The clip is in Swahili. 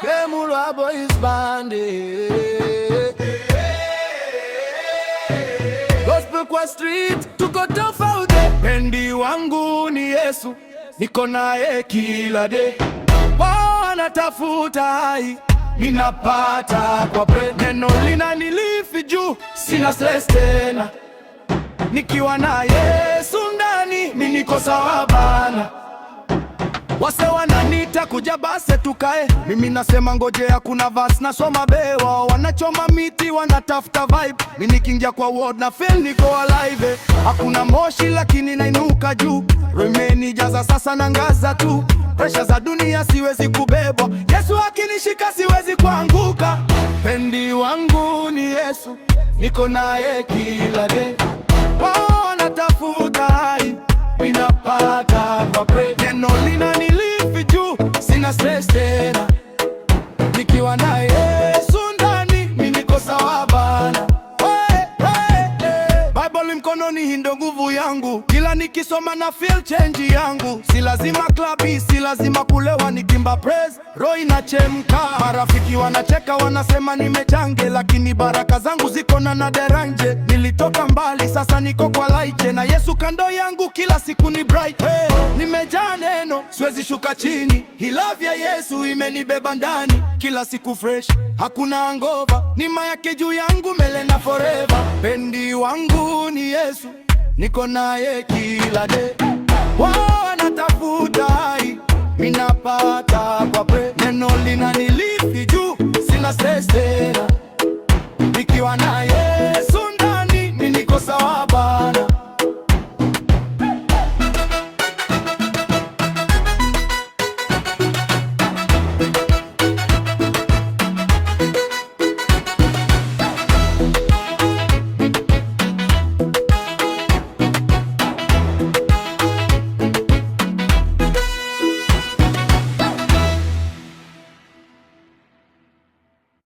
Bemulwa Boys Band. Gospel kwa street tuko tofauti. Pendi wangu ni Yesu, niko naye kila day. Wao wanatafuta hai, ninapata kwa prayer. Neno linanilifi juu, sina stress tena. Nikiwa na Yesu ndani, mimi niko sawa bana. Wase wananita kuja base tukae, mimi nasema ngojea kuna verse nasoma bewa. Wanachoma miti wanatafuta vibe, mimi nikiingia kwa word na feel niko alive. Hakuna moshi lakini nainuka juu, remeni jaza sasa na ngaza tu. Pressure za dunia siwezi kubebwa, Yesu akinishika siwezi kuanguka. Pendi wangu ni Yesu, niko naye kila day. Wao wanatafuta hai, ninapata kwa prayer. Neno linanilifi juu, sina stress tena. Nikiwa na Yesu ndani, mimi niko sawa bana. Bible mkononi, hii ndo nguvu yangu. Kila nikisoma na feel change yangu. Si lazima klabi, si lazima kulewa, nikimba praise roho inachemka. Marafiki wanacheka wanasema nimechange, lakini baraka zangu ziko na naderanje. Nilitoka mbali sasa niko kwa light, na Yesu kando yangu kila siku ni bright. Nimejaa neno siwezi shuka chini, hii love ya Yesu imenibeba ndani. Kila siku fresh, hakuna hangover, nima yake juu yangu mele na forever. Pendi wangu ni Yesu, niko naye kila day. Wao wanatafuta hai, mimi napata kwa prayer.